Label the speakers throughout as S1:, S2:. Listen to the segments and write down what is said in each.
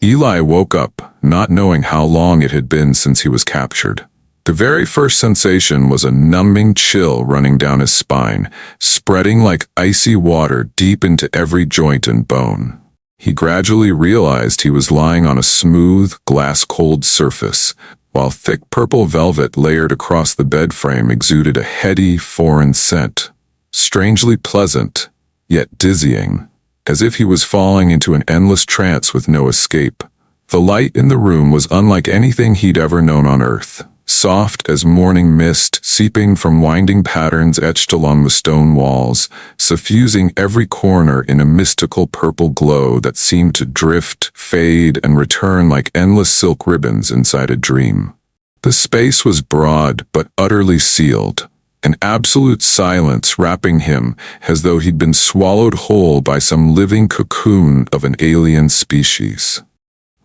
S1: Eli woke up, not knowing how long it had been since he was captured. The very first sensation was a numbing chill running down his spine, spreading like icy water deep into every joint and bone. He gradually realized he was lying on a smooth, glass-cold surface, while thick purple velvet layered across the bed frame exuded a heady, foreign scent. Strangely pleasant, yet dizzying, as if he was falling into an endless trance with no escape. The light in the room was unlike anything he'd ever known on Earth, soft as morning mist seeping from winding patterns etched along the stone walls, suffusing every corner in a mystical purple glow that seemed to drift, fade, and return like endless silk ribbons inside a dream. The space was broad but utterly sealed, an absolute silence wrapping him as though he'd been swallowed whole by some living cocoon of an alien species.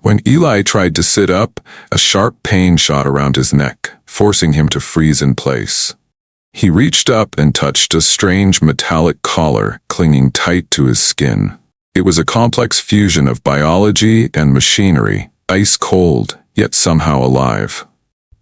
S1: When Eli tried to sit up, a sharp pain shot around his neck, forcing him to freeze in place. He reached up and touched a strange metallic collar clinging tight to his skin. It was a complex fusion of biology and machinery, ice cold, yet somehow alive.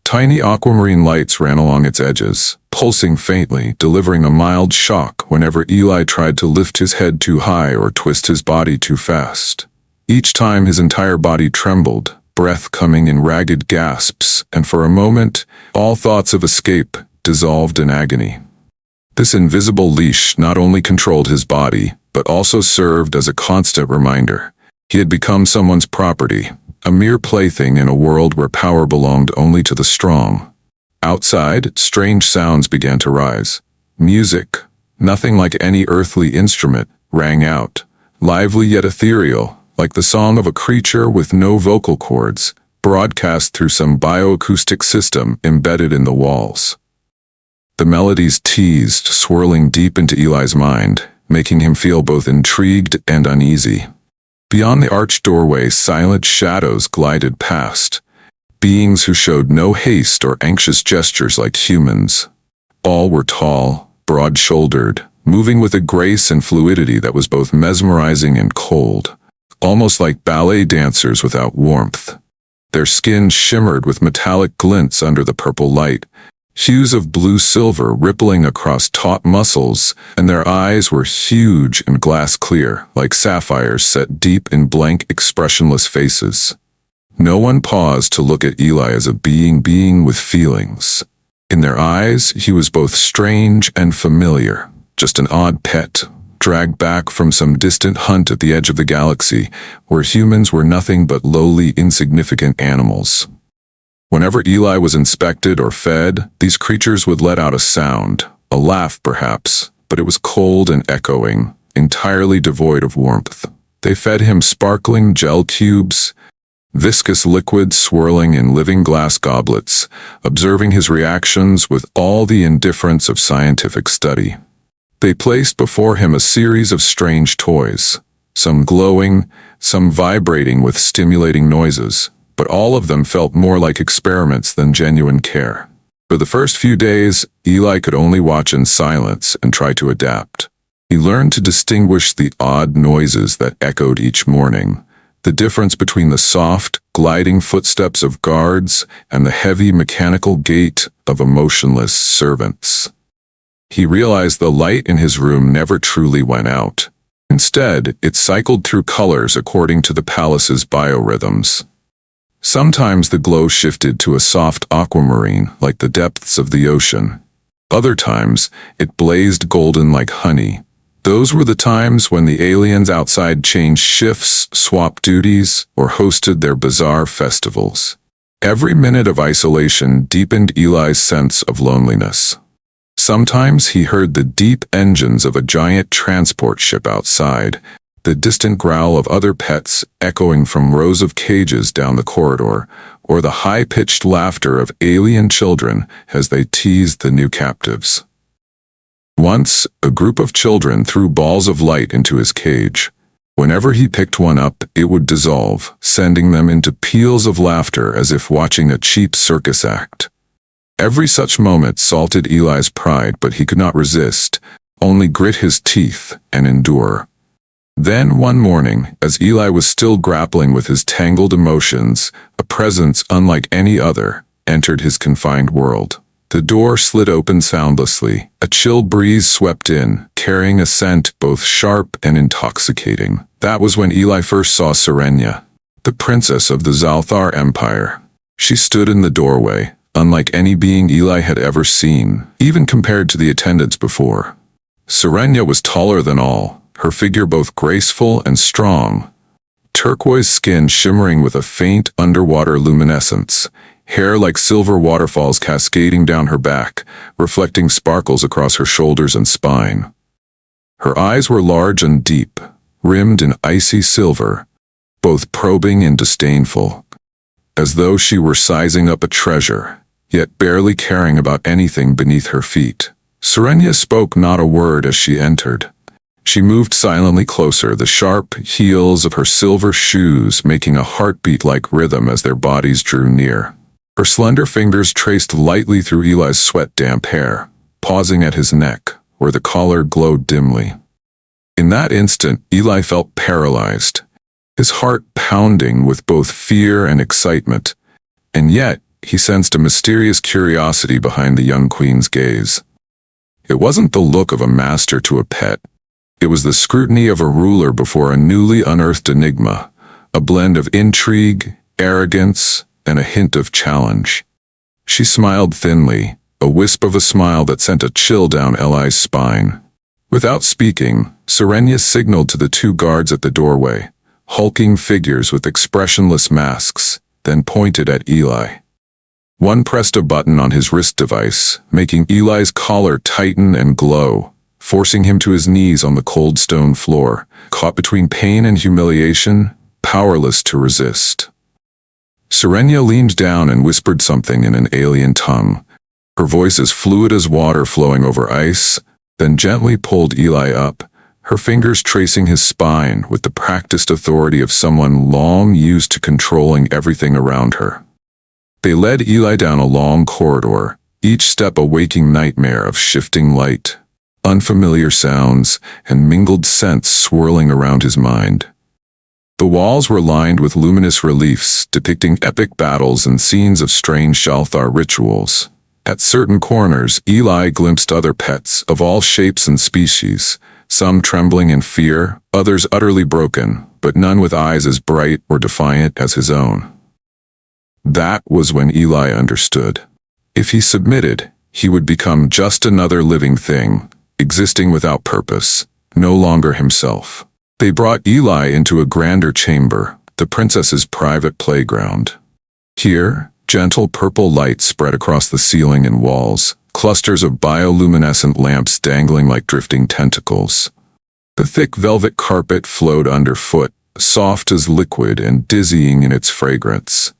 S1: Tiny aquamarine lights ran along its edges, pulsing faintly, delivering a mild shock whenever Eli tried to lift his head too high or twist his body too fast. Each time his entire body trembled, breath coming in ragged gasps, and for a moment, all thoughts of escape dissolved in agony. This invisible leash not only controlled his body, but also served as a constant reminder. He had become someone's property, a mere plaything in a world where power belonged only to the strong. Outside, strange sounds began to rise. Music, nothing like any earthly instrument, rang out, lively yet ethereal, like the song of a creature with no vocal cords, broadcast through some bioacoustic system embedded in the walls. The melodies teased, swirling deep into Eli's mind, making him feel both intrigued and uneasy. Beyond the arched doorway, silent shadows glided past, beings who showed no haste or anxious gestures like humans. All were tall, broad-shouldered, moving with a grace and fluidity that was both mesmerizing and cold, almost like ballet dancers without warmth. Their skin shimmered with metallic glints under the purple light, hues of blue-silver rippling across taut muscles, and their eyes were huge and glass-clear, like sapphires set deep in blank, expressionless faces. No one paused to look at Eli as a being with feelings. In their eyes, he was both strange and familiar, just an odd pet, dragged back from some distant hunt at the edge of the galaxy, where humans were nothing but lowly, insignificant animals. Whenever Eli was inspected or fed, these creatures would let out a sound, a laugh perhaps, but it was cold and echoing, entirely devoid of warmth. They fed him sparkling gel cubes, viscous liquid swirling in living glass goblets, observing his reactions with all the indifference of scientific study. They placed before him a series of strange toys, some glowing, some vibrating with stimulating noises, but all of them felt more like experiments than genuine care. For the first few days, Eli could only watch in silence and try to adapt. He learned to distinguish the odd noises that echoed each morning, the difference between the soft, gliding footsteps of guards and the heavy mechanical gait of emotionless servants. He realized the light in his room never truly went out. Instead, it cycled through colors according to the palace's biorhythms. Sometimes the glow shifted to a soft aquamarine like the depths of the ocean. Other times, it blazed golden like honey. Those were the times when the aliens outside changed shifts, swapped duties, or hosted their bizarre festivals. Every minute of isolation deepened Eli's sense of loneliness. Sometimes he heard the deep engines of a giant transport ship outside, the distant growl of other pets echoing from rows of cages down the corridor, or the high-pitched laughter of alien children as they teased the new captives. Once, a group of children threw balls of light into his cage. Whenever he picked one up, it would dissolve, sending them into peals of laughter as if watching a cheap circus act. Every such moment salted Eli's pride, but he could not resist, only grit his teeth and endure. Then one morning, as Eli was still grappling with his tangled emotions, a presence unlike any other entered his confined world. The door slid open soundlessly. A chill breeze swept in, carrying a scent both sharp and intoxicating. That was when Eli first saw Serenia, the princess of the Xal'thar Empire. She stood in the doorway, unlike any being Eli had ever seen, even compared to the attendants before. Serenia was taller than all, her figure both graceful and strong, turquoise skin shimmering with a faint underwater luminescence, hair like silver waterfalls cascading down her back, reflecting sparkles across her shoulders and spine. Her eyes were large and deep, rimmed in icy silver, both probing and disdainful, as though she were sizing up a treasure, yet barely caring about anything beneath her feet. Serenia spoke not a word as she entered. She moved silently closer, the sharp heels of her silver shoes making a heartbeat-like rhythm as their bodies drew near. Her slender fingers traced lightly through Eli's sweat-damp hair, pausing at his neck, where the collar glowed dimly. In that instant, Eli felt paralyzed, his heart pounding with both fear and excitement, and yet he sensed a mysterious curiosity behind the young queen's gaze. It wasn't the look of a master to a pet. It was the scrutiny of a ruler before a newly unearthed enigma, a blend of intrigue, arrogance, and a hint of challenge. She smiled thinly, a wisp of a smile that sent a chill down Eli's spine. Without speaking, Serenia signaled to the two guards at the doorway, hulking figures with expressionless masks, then pointed at Eli. One pressed a button on his wrist device, making Eli's collar tighten and glow, forcing him to his knees on the cold stone floor, caught between pain and humiliation, powerless to resist. Serenia leaned down and whispered something in an alien tongue, her voice as fluid as water flowing over ice, then gently pulled Eli up, her fingers tracing his spine with the practiced authority of someone long used to controlling everything around her. They led Eli down a long corridor, each step a waking nightmare of shifting light, unfamiliar sounds, and mingled scents swirling around his mind. The walls were lined with luminous reliefs depicting epic battles and scenes of strange Xal'thar rituals. At certain corners, Eli glimpsed other pets of all shapes and species, some trembling in fear, others utterly broken, but none with eyes as bright or defiant as his own. That was when Eli understood. If he submitted, he would become just another living thing, existing without purpose, no longer himself. They brought Eli into a grander chamber, the princess's private playground. Here, gentle purple light spread across the ceiling and walls, clusters of bioluminescent lamps dangling like drifting tentacles. The thick velvet carpet flowed underfoot, soft as liquid and dizzying in its fragrance.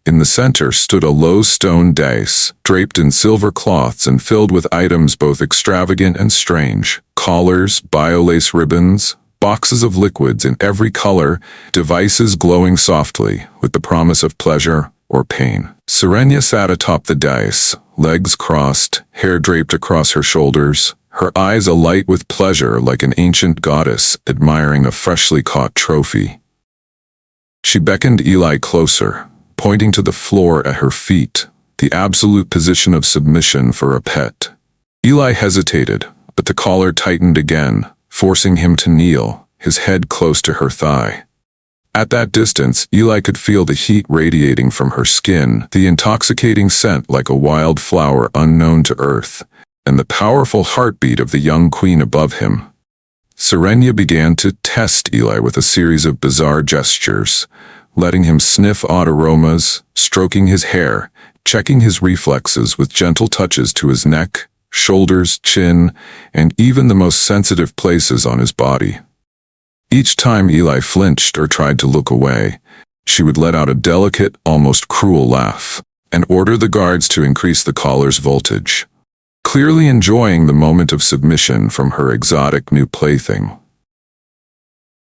S1: In the center stood a low stone dais, draped in silver cloths and filled with items both extravagant and strange: collars, biolace ribbons, boxes of liquids in every color, devices glowing softly with the promise of pleasure or pain. Serenia sat atop the dais, legs crossed, hair draped across her shoulders, her eyes alight with pleasure like an ancient goddess admiring a freshly caught trophy. She beckoned Eli closer, pointing to the floor at her feet, the absolute position of submission for a pet. Eli hesitated, but the collar tightened again, forcing him to kneel, his head close to her thigh. At that distance, Eli could feel the heat radiating from her skin, the intoxicating scent like a wild flower unknown to Earth, and the powerful heartbeat of the young queen above him. Serenia began to test Eli with a series of bizarre gestures, letting him sniff odd aromas, stroking his hair, checking his reflexes with gentle touches to his neck, shoulders, chin, and even the most sensitive places on his body. Each time Eli flinched or tried to look away, she would let out a delicate, almost cruel laugh, and order the guards to increase the collar's voltage, clearly enjoying the moment of submission from her exotic new plaything.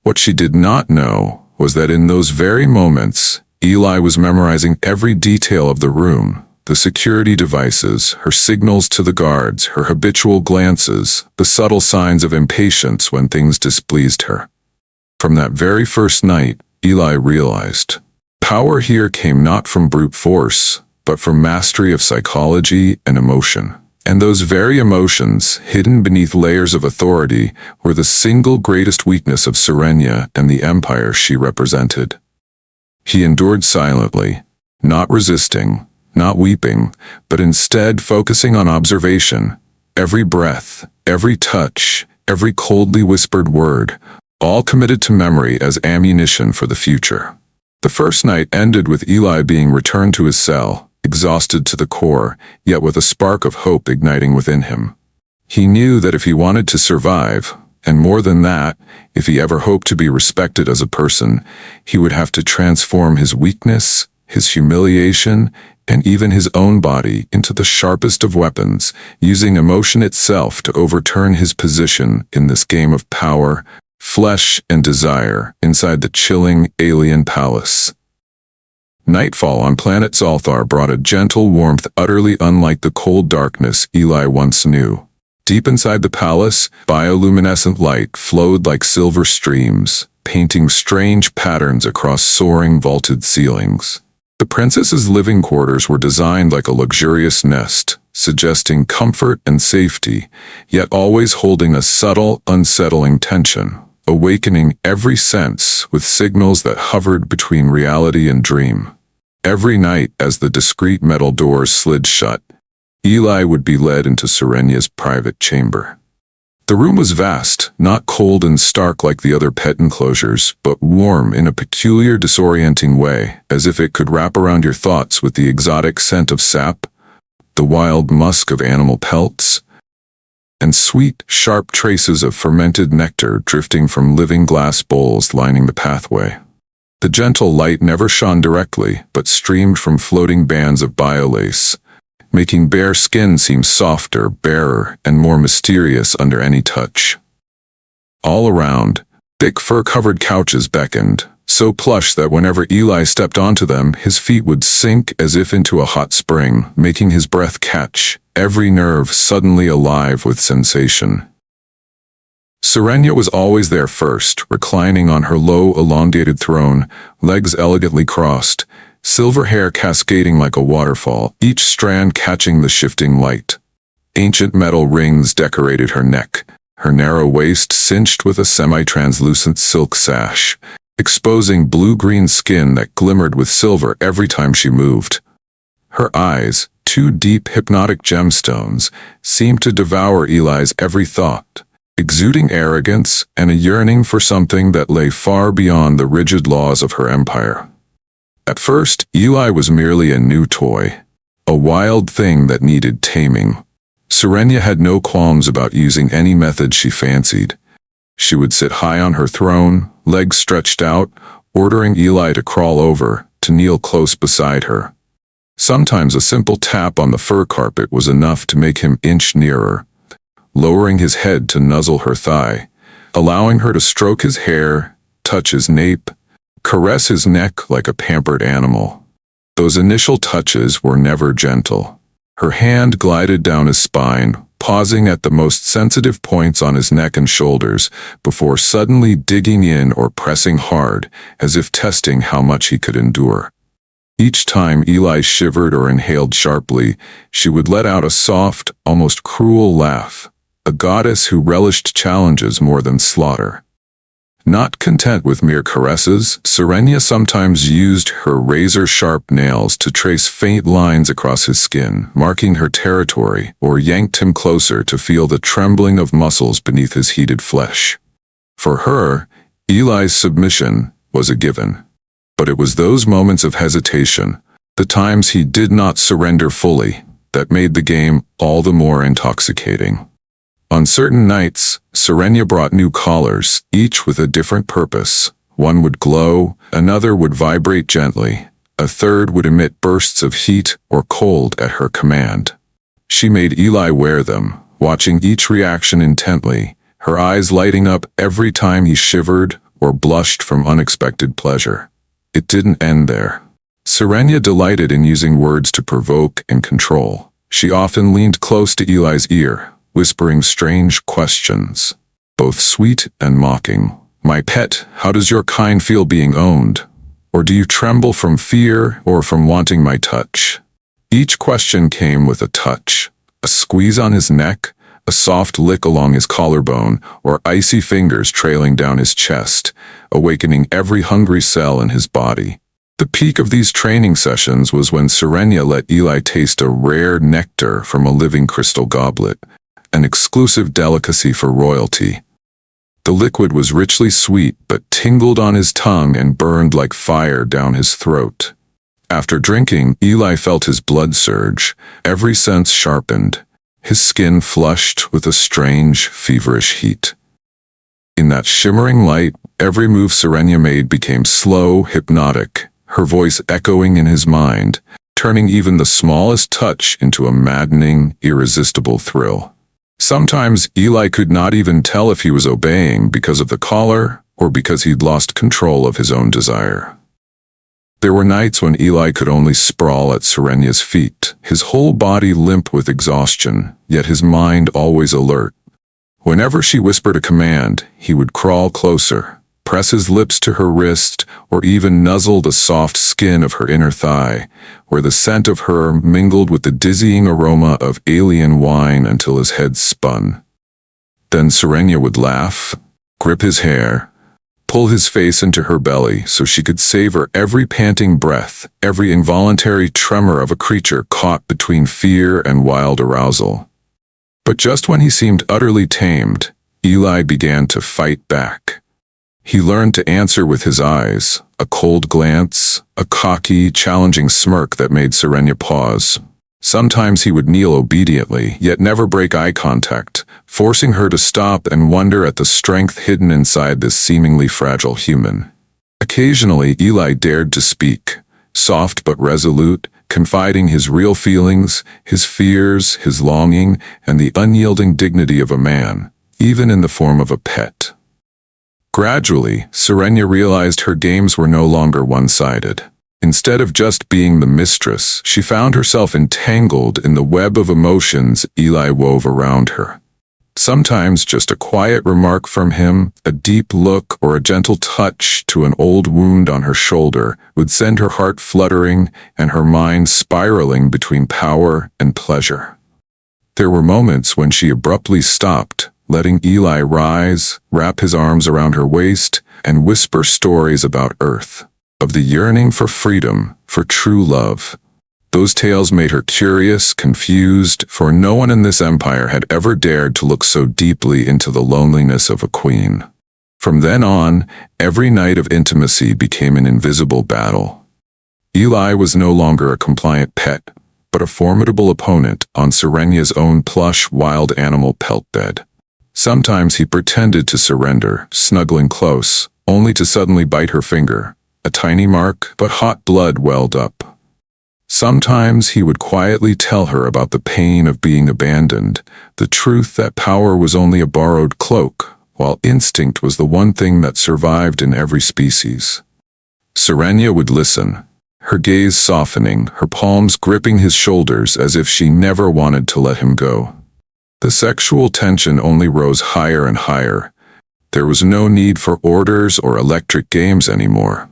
S1: What she did not know was that in those very moments, Eli was memorizing every detail of the room, the security devices, her signals to the guards, her habitual glances, the subtle signs of impatience when things displeased her. From that very first night, Eli realized power here came not from brute force, but from mastery of psychology and emotion. And those very emotions, hidden beneath layers of authority, were the single greatest weakness of Serenia and the empire she represented. He endured silently, not resisting, not weeping, but instead focusing on observation. Every breath, every touch, every coldly whispered word, all committed to memory as ammunition for the future. The first night ended with Eli being returned to his cell, exhausted to the core, yet with a spark of hope igniting within him. He knew that if he wanted to survive, and more than that, if he ever hoped to be respected as a person, he would have to transform his weakness, his humiliation, and even his own body into the sharpest of weapons, using emotion itself to overturn his position in this game of power, flesh, and desire inside the chilling alien palace. Nightfall on planet Xal'thar brought a gentle warmth utterly unlike the cold darkness Eli once knew. Deep inside the palace, bioluminescent light flowed like silver streams, painting strange patterns across soaring vaulted ceilings. The princess's living quarters were designed like a luxurious nest, suggesting comfort and safety, yet always holding a subtle, unsettling tension, awakening every sense with signals that hovered between reality and dream. Every night, as the discreet metal doors slid shut, Eli would be led into Serenia's private chamber. The room was vast, not cold and stark like the other pet enclosures, but warm in a peculiar disorienting way, as if it could wrap around your thoughts with the exotic scent of sap, the wild musk of animal pelts, and sweet, sharp traces of fermented nectar drifting from living glass bowls lining the pathway. The gentle light never shone directly, but streamed from floating bands of biolace, making bare skin seem softer, barer, and more mysterious under any touch. All around, thick fur-covered couches beckoned, so plush that whenever Eli stepped onto them, his feet would sink as if into a hot spring, making his breath catch, every nerve suddenly alive with sensation. Serenia was always there first, reclining on her low, elongated throne, legs elegantly crossed, silver hair cascading like a waterfall, each strand catching the shifting light. Ancient metal rings decorated her neck, her narrow waist cinched with a semi-translucent silk sash, exposing blue-green skin that glimmered with silver every time she moved. Her eyes, two deep hypnotic gemstones, seemed to devour Eli's every thought, exuding arrogance and a yearning for something that lay far beyond the rigid laws of her empire. At first, Eli was merely a new toy, a wild thing that needed taming. Serenia had no qualms about using any method she fancied. She would sit high on her throne, legs stretched out, ordering Eli to crawl over, to kneel close beside her. Sometimes a simple tap on the fur carpet was enough to make him inch nearer, lowering his head to nuzzle her thigh, allowing her to stroke his hair, touch his nape, caress his neck like a pampered animal. Those initial touches were never gentle. Her hand glided down his spine, pausing at the most sensitive points on his neck and shoulders, before suddenly digging in or pressing hard, as if testing how much he could endure. Each time Eli shivered or inhaled sharply, she would let out a soft, almost cruel laugh, a goddess who relished challenges more than slaughter. Not content with mere caresses, Serenia sometimes used her razor-sharp nails to trace faint lines across his skin, marking her territory, or yanked him closer to feel the trembling of muscles beneath his heated flesh. For her, Eli's submission was a given. But it was those moments of hesitation, the times he did not surrender fully, that made the game all the more intoxicating. On certain nights, Serenia brought new collars, each with a different purpose. One would glow, another would vibrate gently, a third would emit bursts of heat or cold at her command. She made Eli wear them, watching each reaction intently, her eyes lighting up every time he shivered or blushed from unexpected pleasure. It didn't end there. Serenia delighted in using words to provoke and control. She often leaned close to Eli's ear, whispering strange questions, both sweet and mocking, "My pet, how does your kind feel being owned? Or do you tremble from fear or from wanting my touch?" Each question came with a touch, a squeeze on his neck, a soft lick along his collarbone, or icy fingers trailing down his chest, awakening every hungry cell in his body. The peak of these training sessions was when Serenia let Eli taste a rare nectar from a living crystal goblet, an exclusive delicacy for royalty. The liquid was richly sweet but tingled on his tongue and burned like fire down his throat. After drinking, Eli felt his blood surge, every sense sharpened, his skin flushed with a strange, feverish heat. In that shimmering light, every move Serenia made became slow, hypnotic, her voice echoing in his mind, turning even the smallest touch into a maddening, irresistible thrill. Sometimes Eli could not even tell if he was obeying because of the collar or because he'd lost control of his own desire. There were nights when Eli could only sprawl at Serenia's feet, his whole body limp with exhaustion, yet his mind always alert. Whenever she whispered a command, he would crawl closer, press his lips to her wrist, or even nuzzle the soft skin of her inner thigh, where the scent of her mingled with the dizzying aroma of alien wine until his head spun. Then Serenia would laugh, grip his hair, pull his face into her belly so she could savor every panting breath, every involuntary tremor of a creature caught between fear and wild arousal. But just when he seemed utterly tamed, Eli began to fight back. He learned to answer with his eyes, a cold glance, a cocky, challenging smirk that made Serenia pause. Sometimes he would kneel obediently, yet never break eye contact, forcing her to stop and wonder at the strength hidden inside this seemingly fragile human. Occasionally, Eli dared to speak, soft but resolute, confiding his real feelings, his fears, his longing, and the unyielding dignity of a man, even in the form of a pet. Gradually, Serenia realized her games were no longer one-sided. Instead of just being the mistress, she found herself entangled in the web of emotions Eli wove around her. Sometimes just a quiet remark from him, a deep look, or a gentle touch to an old wound on her shoulder would send her heart fluttering and her mind spiraling between power and pleasure. There were moments when she abruptly stopped, letting Eli rise, wrap his arms around her waist, and whisper stories about Earth, of the yearning for freedom, for true love. Those tales made her curious, confused, for no one in this empire had ever dared to look so deeply into the loneliness of a queen. From then on, every night of intimacy became an invisible battle. Eli was no longer a compliant pet, but a formidable opponent on Serenia's own plush wild animal pelt bed. Sometimes he pretended to surrender, snuggling close, only to suddenly bite her finger. A tiny mark, but hot blood welled up. Sometimes he would quietly tell her about the pain of being abandoned, the truth that power was only a borrowed cloak, while instinct was the one thing that survived in every species. Serenia would listen, her gaze softening, her palms gripping his shoulders as if she never wanted to let him go. The sexual tension only rose higher and higher. There was no need for orders or electric games anymore.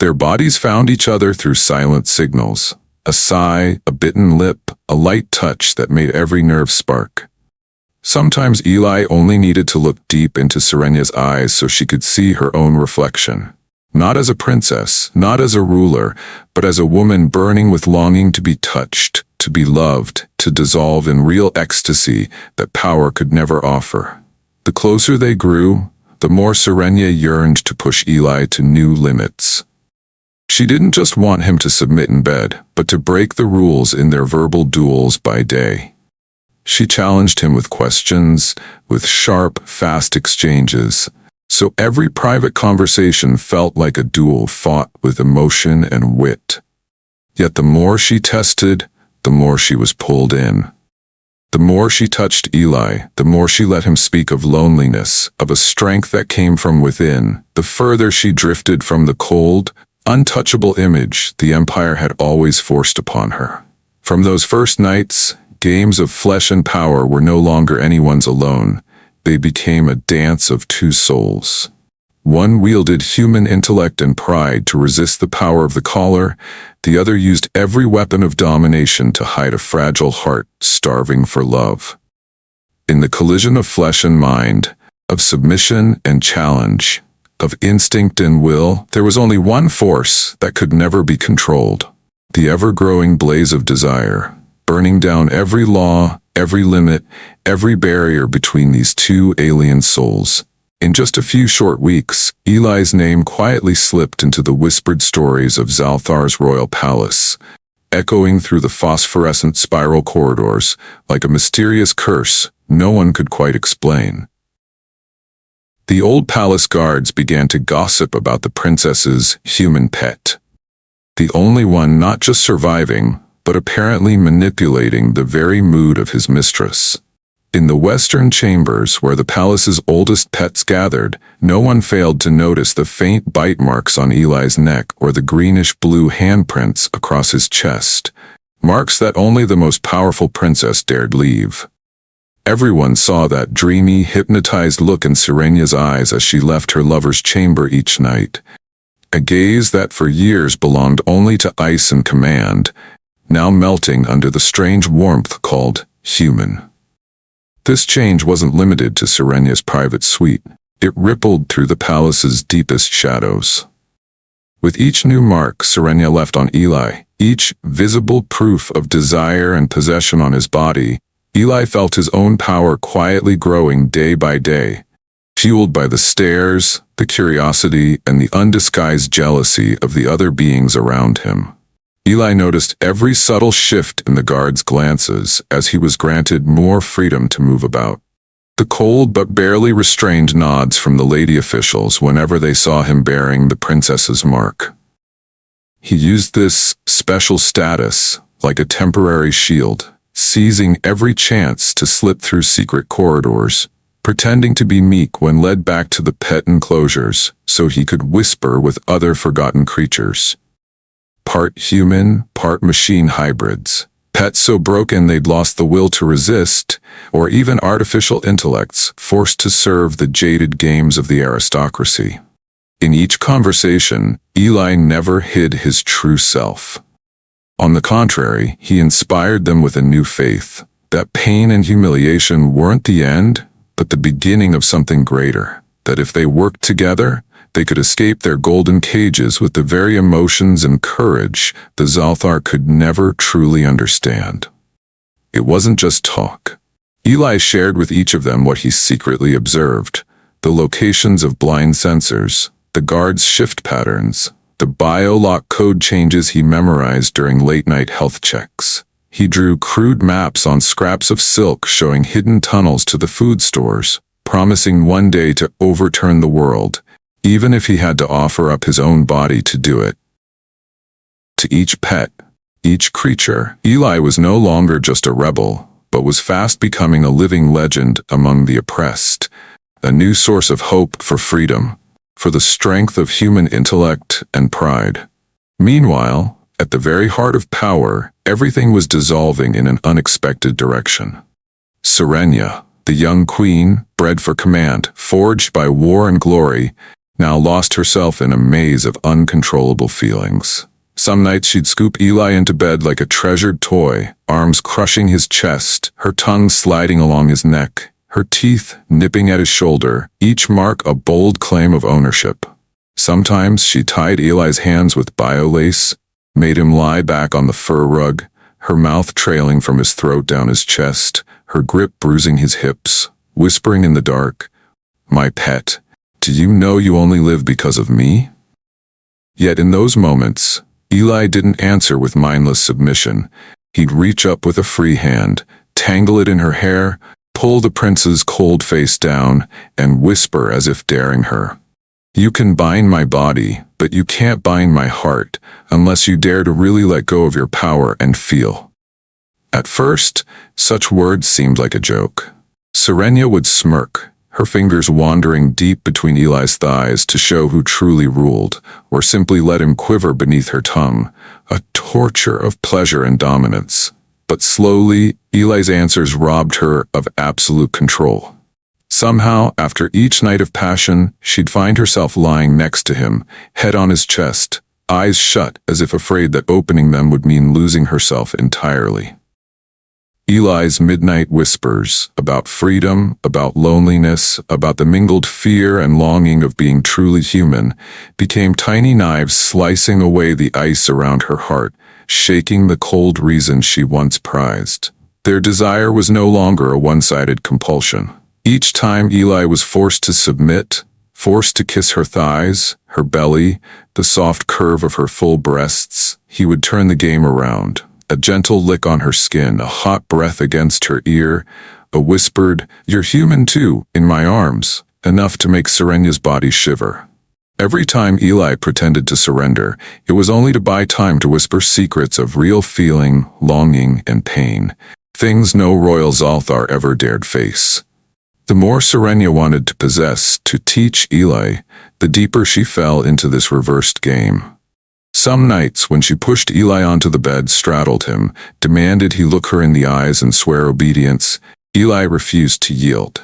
S1: Their bodies found each other through silent signals, a sigh, a bitten lip, a light touch that made every nerve spark. Sometimes Eli only needed to look deep into Serenia's eyes so she could see her own reflection. Not as a princess, not as a ruler, but as a woman burning with longing to be touched, to be loved, to dissolve in real ecstasy that power could never offer. The closer they grew, the more Serenia yearned to push Eli to new limits. She didn't just want him to submit in bed, but to break the rules in their verbal duels by day. She challenged him with questions, with sharp, fast exchanges, so every private conversation felt like a duel fought with emotion and wit. Yet the more she tested, the more she was pulled in. The more she touched Eli, the more she let him speak of loneliness, of a strength that came from within, the further she drifted from the cold, untouchable image the Empire had always forced upon her. From those first nights, games of flesh and power were no longer anyone's alone. They became a dance of two souls. One wielded human intellect and pride to resist the power of the caller, the other used every weapon of domination to hide a fragile heart starving for love. In the collision of flesh and mind, of submission and challenge, of instinct and will, there was only one force that could never be controlled: the ever-growing blaze of desire, burning down every law, every limit, every barrier between these two alien souls. In just a few short weeks, Eli's name quietly slipped into the whispered stories of Xal'thar's royal palace, echoing through the phosphorescent spiral corridors like a mysterious curse no one could quite explain. The old palace guards began to gossip about the princess's human pet, the only one not just surviving, but apparently manipulating the very mood of his mistress. In the western chambers where the palace's oldest pets gathered, no one failed to notice the faint bite marks on Eli's neck or the greenish-blue handprints across his chest, marks that only the most powerful princess dared leave. Everyone saw that dreamy, hypnotized look in Serenya's eyes as she left her lover's chamber each night, a gaze that for years belonged only to ice and command, now melting under the strange warmth called human. This change wasn't limited to Serenya's private suite. It rippled through the palace's deepest shadows. With each new mark Serenya left on Eli, each visible proof of desire and possession on his body, Eli felt his own power quietly growing day by day, fueled by the stares, the curiosity, and the undisguised jealousy of the other beings around him. Eli noticed every subtle shift in the guards' glances as he was granted more freedom to move about. The cold but barely restrained nods from the lady officials whenever they saw him bearing the princess's mark. He used this special status like a temporary shield, seizing every chance to slip through secret corridors, pretending to be meek when led back to the pet enclosures so he could whisper with other forgotten creatures. Part human, part machine hybrids, pets so broken they'd lost the will to resist, or even artificial intellects forced to serve the jaded games of the aristocracy. In each conversation, Eli never hid his true self. On the contrary, he inspired them with a new faith, that pain and humiliation weren't the end, but the beginning of something greater, that if they worked together, they could escape their golden cages with the very emotions and courage the Xal'thar could never truly understand. It wasn't just talk. Eli shared with each of them what he secretly observed: the locations of blind sensors, the guards' shift patterns, the bio-lock code changes he memorized during late-night health checks. He drew crude maps on scraps of silk showing hidden tunnels to the food stores, promising one day to overturn the world, even if he had to offer up his own body to do it. To each pet, each creature, Eli was no longer just a rebel, but was fast becoming a living legend among the oppressed, a new source of hope for freedom, for the strength of human intellect and pride. Meanwhile, at the very heart of power, everything was dissolving in an unexpected direction. Serenya, the young queen, bred for command, forged by war and glory, now lost herself in a maze of uncontrollable feelings. Some nights she'd scoop Eli into bed like a treasured toy, arms crushing his chest, her tongue sliding along his neck, her teeth nipping at his shoulder, each mark a bold claim of ownership. Sometimes she tied Eli's hands with bio-lace, made him lie back on the fur rug, her mouth trailing from his throat down his chest, her grip bruising his hips, whispering in the dark, "My pet, do you know you only live because of me?" Yet in those moments, Eli didn't answer with mindless submission. He'd reach up with a free hand, tangle it in her hair, pull the prince's cold face down, and whisper as if daring her, "You can bind my body, but you can't bind my heart unless you dare to really let go of your power and feel." At first, such words seemed like a joke. Serenya would smirk, her fingers wandering deep between Eli's thighs to show who truly ruled, or simply let him quiver beneath her tongue, a torture of pleasure and dominance. But slowly, Eli's answers robbed her of absolute control. Somehow, after each night of passion, she'd find herself lying next to him, head on his chest, eyes shut as if afraid that opening them would mean losing herself entirely. Eli's midnight whispers, about freedom, about loneliness, about the mingled fear and longing of being truly human, became tiny knives slicing away the ice around her heart, shaking the cold reason she once prized. Their desire was no longer a one-sided compulsion. Each time Eli was forced to submit, forced to kiss her thighs, her belly, the soft curve of her full breasts, he would turn the game around. A gentle lick on her skin, a hot breath against her ear, a whispered, "You're human too," in my arms, enough to make Serenya's body shiver. Every time Eli pretended to surrender, it was only to buy time to whisper secrets of real feeling, longing, and pain, things no royal Xal'thar ever dared face. The more Serenya wanted to possess, to teach Eli, the deeper she fell into this reversed game. Some nights, when she pushed Eli onto the bed, straddled him, demanded he look her in the eyes and swear obedience, Eli refused to yield.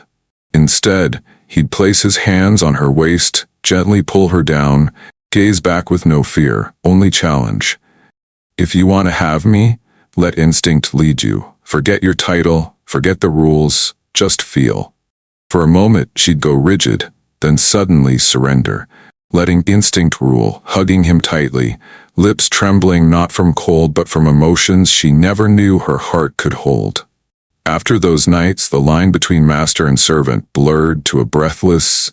S1: Instead, he'd place his hands on her waist, gently pull her down, gaze back with no fear, only challenge. "If you want to have me, let instinct lead you. Forget your title, forget the rules, just feel." For a moment, she'd go rigid, then suddenly surrender, letting instinct rule, hugging him tightly, lips trembling not from cold but from emotions she never knew her heart could hold. After those nights, the line between master and servant blurred to a breathless,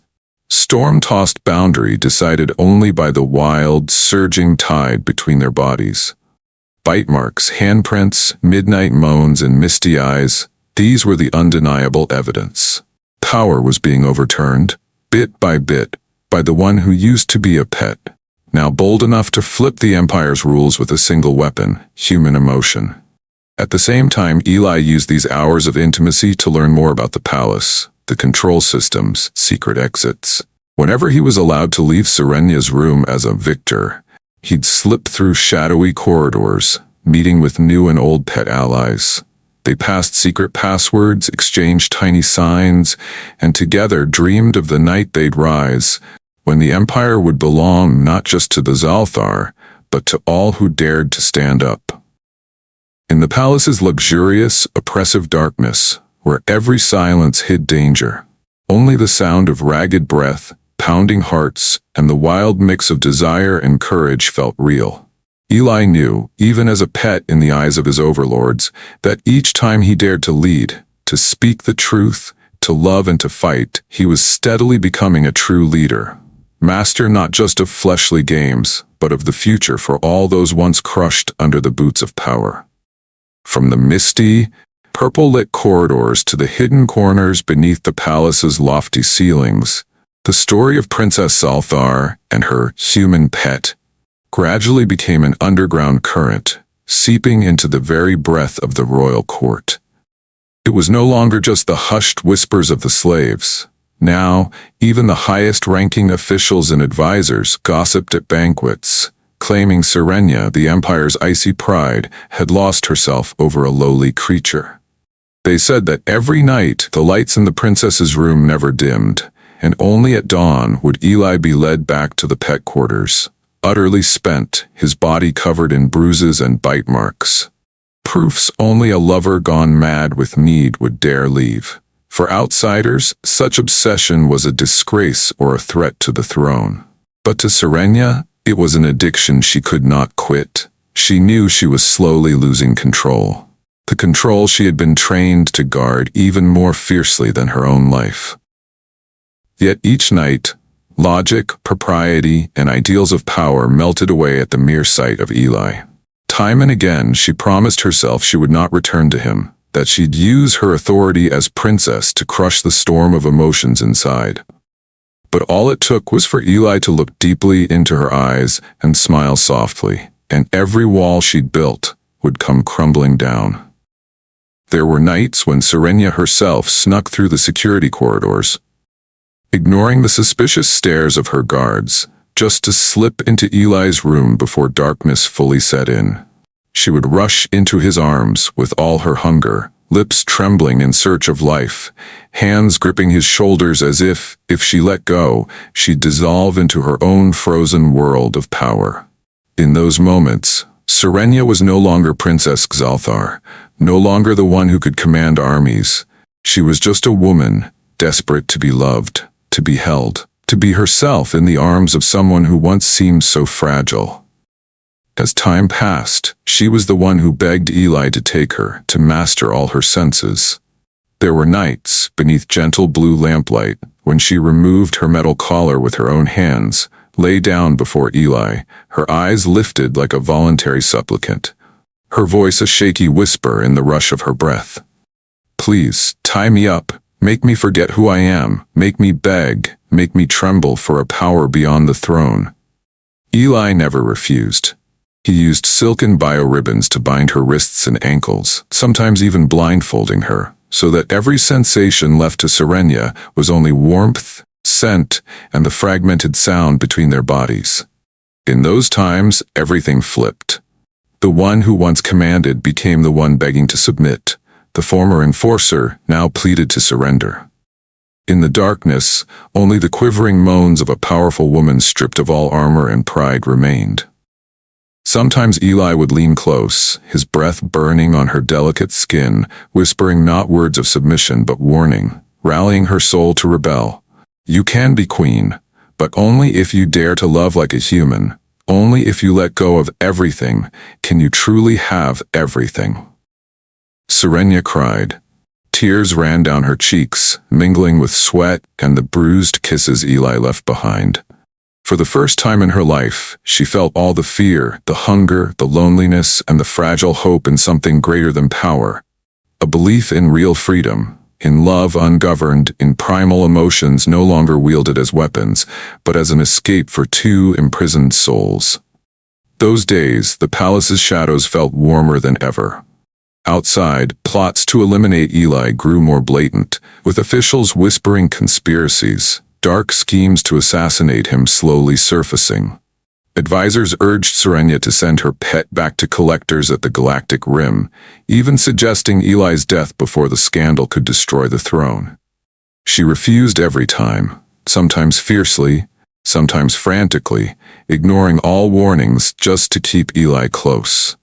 S1: storm-tossed boundary decided only by the wild, surging tide between their bodies. Bite marks, handprints, midnight moans, and misty eyes, these were the undeniable evidence. Power was being overturned, bit by bit, by the one who used to be a pet, now bold enough to flip the Empire's rules with a single weapon, human emotion. At the same time, Eli used these hours of intimacy to learn more about the palace, the control systems, secret exits. Whenever he was allowed to leave Serenya's room as a victor, he'd slip through shadowy corridors, meeting with new and old pet allies. They passed secret passwords, exchanged tiny signs, and together dreamed of the night they'd rise, when the Empire would belong not just to the Xal'thar, but to all who dared to stand up. In the palace's luxurious, oppressive darkness, where every silence hid danger, only the sound of ragged breath, pounding hearts, and the wild mix of desire and courage felt real. Eli knew, even as a pet in the eyes of his overlords, that each time he dared to lead, to speak the truth, to love and to fight, he was steadily becoming a true leader. Master not just of fleshly games, but of the future for all those once crushed under the boots of power. From the misty, purple-lit corridors to the hidden corners beneath the palace's lofty ceilings, the story of Princess Xal'thar and her human pet gradually became an underground current, seeping into the very breath of the royal court. It was no longer just the hushed whispers of the slaves. Now, even the highest-ranking officials and advisors gossiped at banquets, claiming Serenya, the Empire's icy pride, had lost herself over a lowly creature. They said that every night the lights in the princess's room never dimmed, and only at dawn would Eli be led back to the pet quarters, utterly spent, his body covered in bruises and bite marks. Proofs only a lover gone mad with need would dare leave. For outsiders, such obsession was a disgrace or a threat to the throne. But to Serenya, it was an addiction she could not quit. She knew she was slowly losing control. The control she had been trained to guard even more fiercely than her own life. Yet each night, logic, propriety, and ideals of power melted away at the mere sight of Eli. Time and again, she promised herself she would not return to him, that she'd use her authority as princess to crush the storm of emotions inside. But all it took was for Eli to look deeply into her eyes and smile softly, and every wall she'd built would come crumbling down. There were nights when Serenya herself snuck through the security corridors, ignoring the suspicious stares of her guards, just to slip into Eli's room before darkness fully set in. She would rush into his arms with all her hunger, lips trembling in search of life, hands gripping his shoulders as if she let go, she'd dissolve into her own frozen world of power. In those moments, Serenia was no longer Princess Xal'thar, no longer the one who could command armies. She was just a woman, desperate to be loved, to be held, to be herself in the arms of someone who once seemed so fragile. As time passed, she was the one who begged Eli to take her, to master all her senses. There were nights, beneath gentle blue lamplight, when she removed her metal collar with her own hands, lay down before Eli, her eyes lifted like a voluntary supplicant, her voice a shaky whisper in the rush of her breath. "Please, tie me up, make me forget who I am, make me beg, make me tremble for a power beyond the throne." Eli never refused. He used silken bio-ribbons to bind her wrists and ankles, sometimes even blindfolding her, so that every sensation left to Serenia was only warmth, scent, and the fragmented sound between their bodies. In those times, everything flipped. The one who once commanded became the one begging to submit. The former enforcer now pleaded to surrender. In the darkness, only the quivering moans of a powerful woman stripped of all armor and pride remained. Sometimes Eli would lean close, his breath burning on her delicate skin, whispering not words of submission but warning, rallying her soul to rebel. "You can be queen, but only if you dare to love like a human. Only if you let go of everything can you truly have everything." Serenia cried. Tears ran down her cheeks, mingling with sweat and the bruised kisses Eli left behind. For the first time in her life, she felt all the fear, the hunger, the loneliness, and the fragile hope in something greater than power. A belief in real freedom, in love ungoverned, in primal emotions no longer wielded as weapons, but as an escape for two imprisoned souls. Those days, the palace's shadows felt warmer than ever. Outside, plots to eliminate Eli grew more blatant, with officials whispering conspiracies, dark schemes to assassinate him slowly surfacing. Advisors urged Serenia to send her pet back to collectors at the Galactic Rim, even suggesting Eli's death before the scandal could destroy the throne. She refused every time, sometimes fiercely, sometimes frantically, ignoring all warnings just to keep Eli close.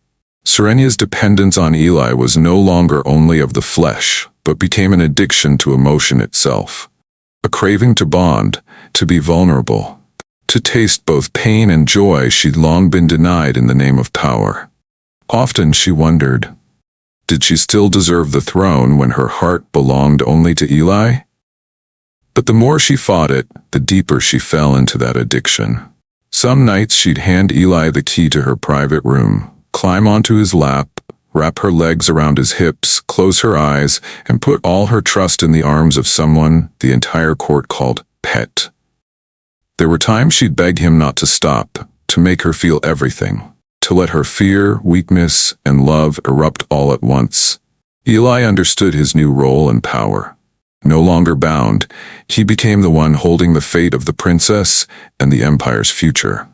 S1: Serenia's dependence on Eli was no longer only of the flesh, but became an addiction to emotion itself. A craving to bond, to be vulnerable, to taste both pain and joy she'd long been denied in the name of power. Often she wondered, did she still deserve the throne when her heart belonged only to Eli? But the more she fought it, the deeper she fell into that addiction. Some nights she'd hand Eli the key to her private room, climb onto his lap, wrap her legs around his hips, close her eyes, and put all her trust in the arms of someone the entire court called pet. There were times she'd beg him not to stop, to make her feel everything, to let her fear, weakness, and love erupt all at once. Eli understood his new role and power. No longer bound, he became the one holding the fate of the princess and the empire's future.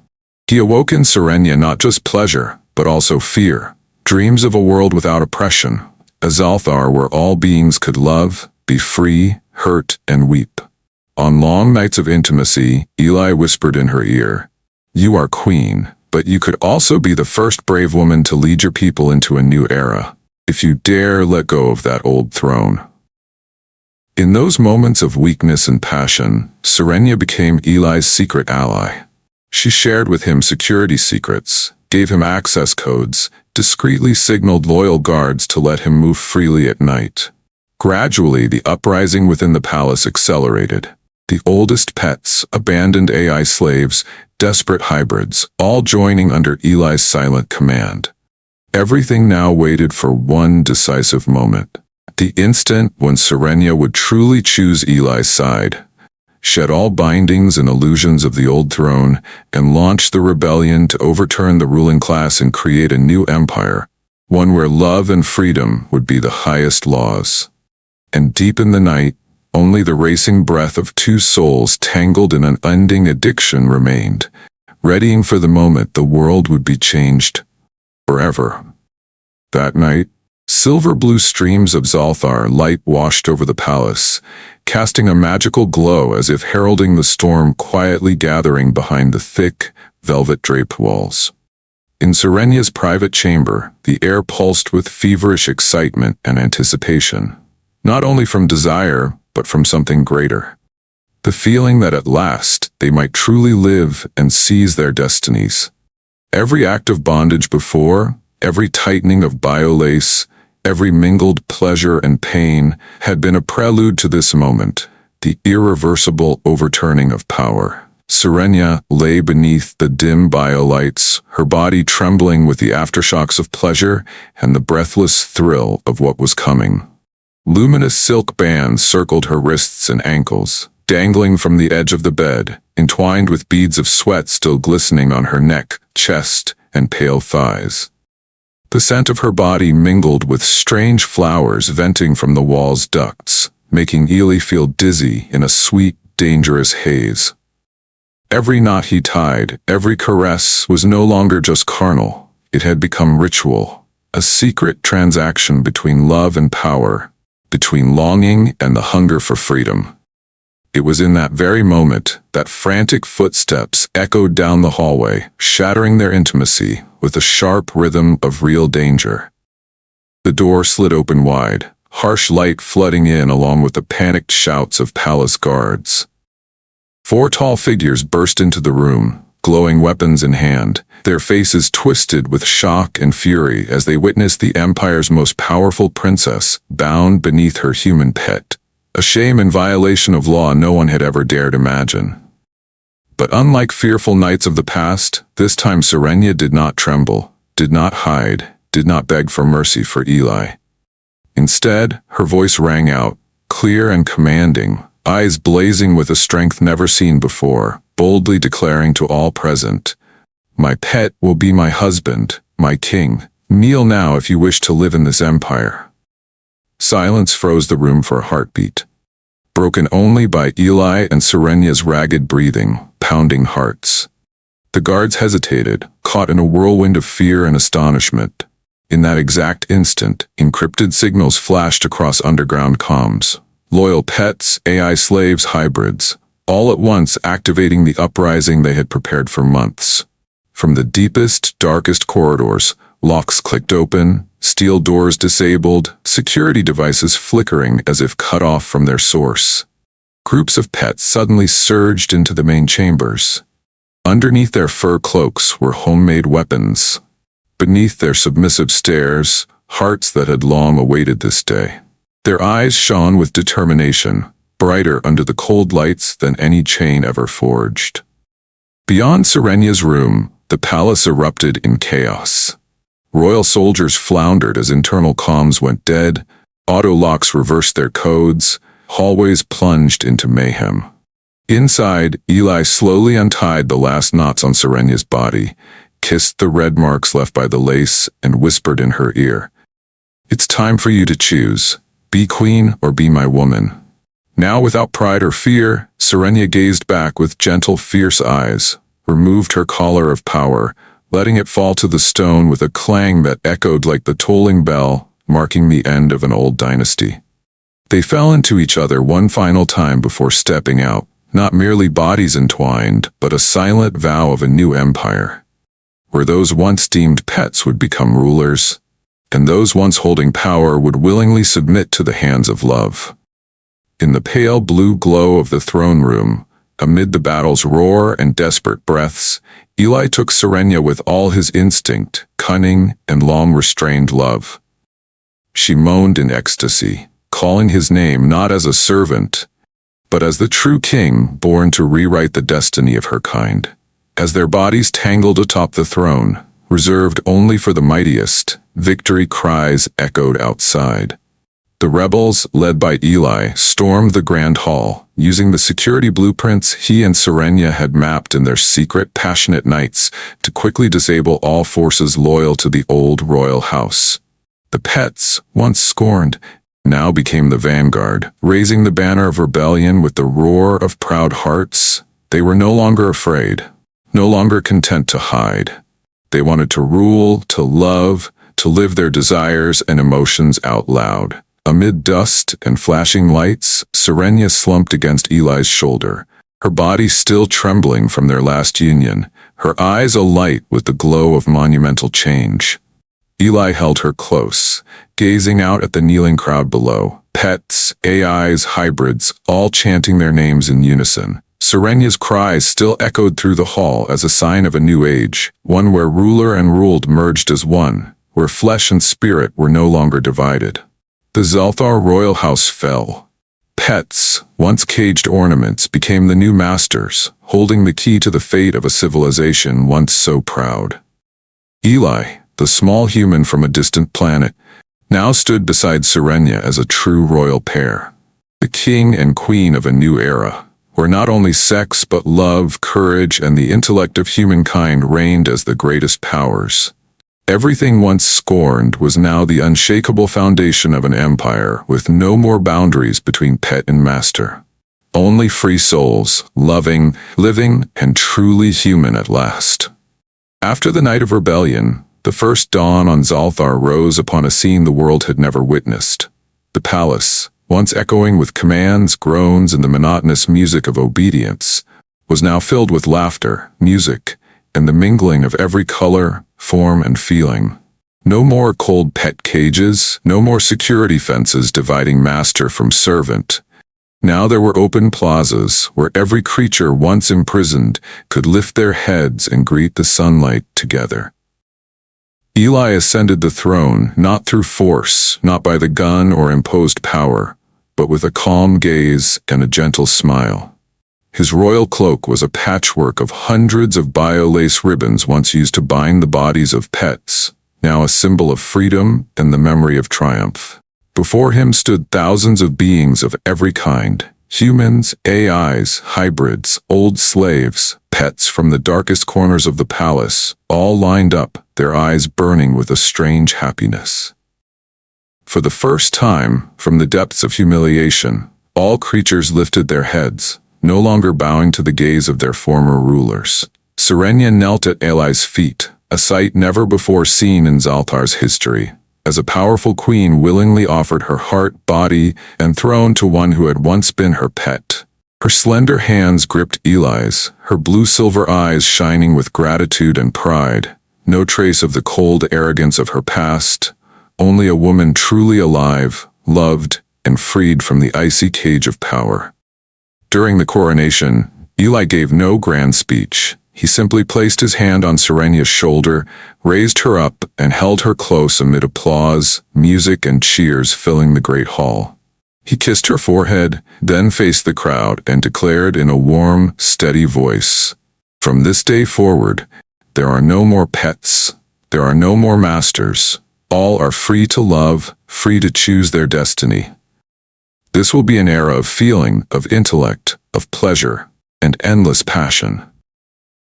S1: He awoke in Serenia not just pleasure, but also fear. Dreams of a world without oppression, a Xal'thar where all beings could love, be free, hurt, and weep. On long nights of intimacy, Eli whispered in her ear, "You are queen, but you could also be the first brave woman to lead your people into a new era, if you dare let go of that old throne." In those moments of weakness and passion, Serenia became Eli's secret ally. She shared with him security secrets, gave him access codes, discreetly signaled loyal guards to let him move freely at night. Gradually, the uprising within the palace accelerated. The oldest pets, abandoned AI slaves, desperate hybrids, all joining under Eli's silent command. Everything now waited for one decisive moment. The instant when Serenia would truly choose Eli's side, shed all bindings and illusions of the old throne, and launch the rebellion to overturn the ruling class and create a new empire, one where love and freedom would be the highest laws. And deep in the night, only the racing breath of two souls tangled in an unending addiction remained, readying for the moment the world would be changed forever. That night, Silver-blue streams of Xal'thar light washed over the palace, casting a magical glow as if heralding the storm quietly gathering behind the thick, velvet-draped walls. In Serenya's private chamber, the air pulsed with feverish excitement and anticipation, not only from desire, but from something greater. The feeling that at last they might truly live and seize their destinies. Every act of bondage before, every tightening of biolace, every mingled pleasure and pain had been a prelude to this moment, the irreversible overturning of power. Serenia lay beneath the dim biolights, her body trembling with the aftershocks of pleasure and the breathless thrill of what was coming. Luminous silk bands circled her wrists and ankles, dangling from the edge of the bed, entwined with beads of sweat still glistening on her neck, chest, and pale thighs. The scent of her body mingled with strange flowers venting from the wall's ducts, making Ely feel dizzy in a sweet, dangerous haze. Every knot he tied, every caress was no longer just carnal. It had become ritual, a secret transaction between love and power, between longing and the hunger for freedom. It was in that very moment that frantic footsteps echoed down the hallway, shattering their intimacy with a sharp rhythm of real danger. The door slid open wide, harsh light flooding in along with the panicked shouts of palace guards. 4 tall figures burst into the room, glowing weapons in hand, their faces twisted with shock and fury as they witnessed the Empire's most powerful princess bound beneath her human pet, a shame and violation of law no one had ever dared imagine. But unlike fearful nights of the past, this time Serenia did not tremble, did not hide, did not beg for mercy for Ely. Instead, her voice rang out, clear and commanding, eyes blazing with a strength never seen before, boldly declaring to all present, "My pet will be my husband, my king. Kneel now if you wish to live in this empire." Silence froze the room for a heartbeat, broken only by Ely and Serenia's ragged breathing, pounding hearts. The guards hesitated, caught in a whirlwind of fear and astonishment. In that exact instant, encrypted signals flashed across underground comms. Loyal pets, AI slaves, hybrids, all at once activating the uprising they had prepared for months. From the deepest, darkest corridors, locks clicked open, steel doors disabled, security devices flickering as if cut off from their source. Groups of pets suddenly surged into the main chambers. Underneath their fur cloaks were homemade weapons. Beneath their submissive stares, hearts that had long awaited this day. Their eyes shone with determination, brighter under the cold lights than any chain ever forged. Beyond Serenia's room, the palace erupted in chaos. Royal soldiers floundered as internal comms went dead, auto locks reversed their codes, hallways plunged into mayhem. Inside, Ely slowly untied the last knots on Serenia's body, kissed the red marks left by the lace, and whispered in her ear, "It's time for you to choose. Be queen or be my woman." Now without pride or fear, Serenia gazed back with gentle, fierce eyes, removed her collar of power, letting it fall to the stone with a clang that echoed like the tolling bell, marking the end of an old dynasty. They fell into each other one final time before stepping out, not merely bodies entwined, but a silent vow of a new empire, where those once deemed pets would become rulers, and those once holding power would willingly submit to the hands of love. In the pale blue glow of the throne room, amid the battle's roar and desperate breaths, Ely took Serenia with all his instinct, cunning, and long-restrained love. She moaned in ecstasy, calling his name not as a servant, but as the true king born to rewrite the destiny of her kind. As their bodies tangled atop the throne, reserved only for the mightiest, victory cries echoed outside. The rebels, led by Ely, stormed the Grand Hall, using the security blueprints he and Serenia had mapped in their secret, passionate nights to quickly disable all forces loyal to the old royal house. The pets, once scorned, now became the vanguard, raising the banner of rebellion with the roar of proud hearts. They were no longer afraid, no longer content to hide. They wanted to rule, to love, to live their desires and emotions out loud. Amid dust and flashing lights, Serenia slumped against Eli's shoulder, her body still trembling from their last union, her eyes alight with the glow of monumental change. Eli held her close, gazing out at the kneeling crowd below, pets, AIs, hybrids, all chanting their names in unison. Serenia's cries still echoed through the hall as a sign of a new age, one where ruler and ruled merged as one, where flesh and spirit were no longer divided. The Xal'thar royal house fell. Pets, once caged ornaments, became the new masters, holding the key to the fate of a civilization once so proud. Eli, the small human from a distant planet, now stood beside Serenia as a true royal pair. The king and queen of a new era, where not only sex but love, courage, and the intellect of humankind reigned as the greatest powers. Everything once scorned was now the unshakable foundation of an empire with no more boundaries between pet and master. Only free souls, loving, living, and truly human at last. After the night of rebellion, the first dawn on Xal'thar rose upon a scene the world had never witnessed. The palace, once echoing with commands, groans, and the monotonous music of obedience, was now filled with laughter, music, and the mingling of every color, form, and feeling. No more cold pet cages, no more security fences dividing master from servant. Now there were open plazas where every creature once imprisoned could lift their heads and greet the sunlight together. Eli ascended the throne not through force, not by the gun or imposed power, but with a calm gaze and a gentle smile. His royal cloak was a patchwork of hundreds of bio-lace ribbons once used to bind the bodies of pets, now a symbol of freedom and the memory of triumph. Before him stood thousands of beings of every kind, humans, AIs, hybrids, old slaves, pets from the darkest corners of the palace, all lined up, their eyes burning with a strange happiness. For the first time, from the depths of humiliation, all creatures lifted their heads, no longer bowing to the gaze of their former rulers. Serenia knelt at Eli's feet, a sight never before seen in Xal'thar's history, as a powerful queen willingly offered her heart, body, and throne to one who had once been her pet. Her slender hands gripped Eli's, her blue-silver eyes shining with gratitude and pride, no trace of the cold arrogance of her past, only a woman truly alive, loved, and freed from the icy cage of power. During the coronation, Eli gave no grand speech. He simply placed his hand on Serenia's shoulder, raised her up, and held her close amid applause, music, and cheers filling the great hall. He kissed her forehead, then faced the crowd and declared in a warm, steady voice, "From this day forward, there are no more pets, there are no more masters. All are free to love, free to choose their destiny. This will be an era of feeling, of intellect, of pleasure, and endless passion."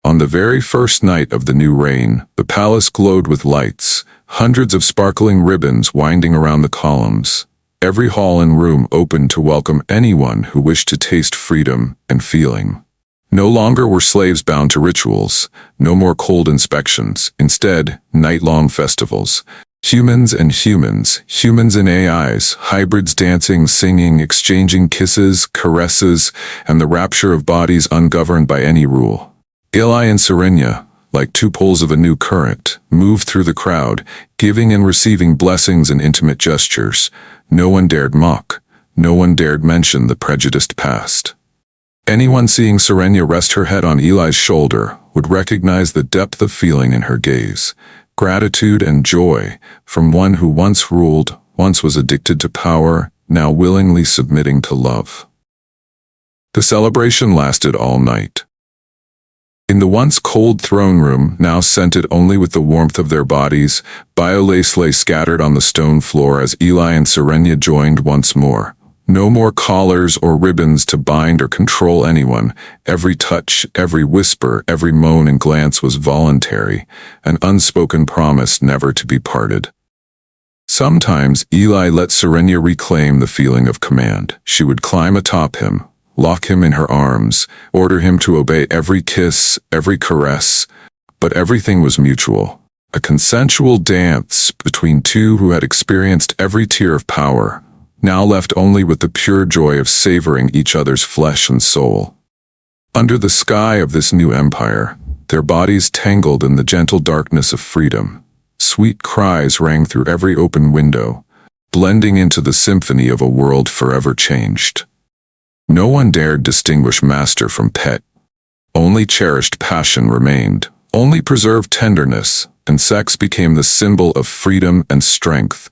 S1: On the very first night of the new reign, the palace glowed with lights, hundreds of sparkling ribbons winding around the columns. Every hall and room open to welcome anyone who wished to taste freedom and feeling. No longer were slaves bound to rituals, no more cold inspections, instead, night-long festivals. Humans and humans, humans and AIs, hybrids dancing, singing, exchanging kisses, caresses, and the rapture of bodies ungoverned by any rule. Eli and Serenia, like two poles of a new current, moved through the crowd, giving and receiving blessings and intimate gestures. No one dared mock, no one dared mention the prejudiced past. Anyone seeing Serenia rest her head on Eli's shoulder would recognize the depth of feeling in her gaze, gratitude and joy from one who once ruled, once was addicted to power, now willingly submitting to love. The celebration lasted all night. In the once cold throne room, now scented only with the warmth of their bodies, bio-lace lay scattered on the stone floor as Eli and Serenia joined once more. No more collars or ribbons to bind or control anyone. Every touch, every whisper, every moan and glance was voluntary, an unspoken promise never to be parted. Sometimes Eli let Serenia reclaim the feeling of command. She would climb atop him, lock him in her arms, order him to obey every kiss, every caress, but everything was mutual. a consensual dance between two who had experienced every tier of power, now left only with the pure joy of savoring each other's flesh and soul. Under the sky of this new empire, their bodies tangled in the gentle darkness of freedom. Sweet cries rang through every open window, blending into the symphony of a world forever changed. No one dared distinguish master from pet. Only cherished passion remained, only preserved tenderness, and sex became the symbol of freedom and strength,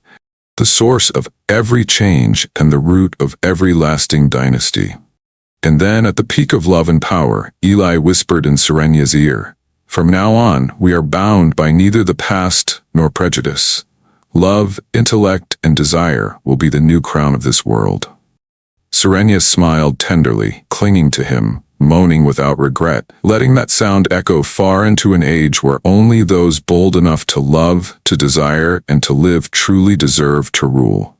S1: the source of every change and the root of every lasting dynasty. And then, at the peak of love and power, Eli whispered in Serenia's ear, "From now on, we are bound by neither the past nor prejudice. Love, intellect, and desire will be the new crown of this world." Serenia smiled tenderly, clinging to him, moaning without regret, letting that sound echo far into an age where only those bold enough to love, to desire, and to live truly deserve to rule.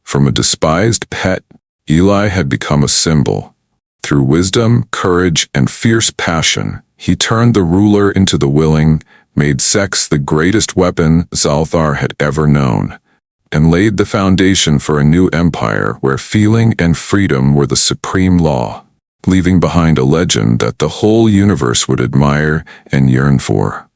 S1: From a despised pet, Eli had become a symbol. Through wisdom, courage, and fierce passion, he turned the ruler into the willing, made sex the greatest weapon Xal'thar had ever known, and laid the foundation for a new empire where feeling and freedom were the supreme law, leaving behind a legend that the whole universe would admire and yearn for.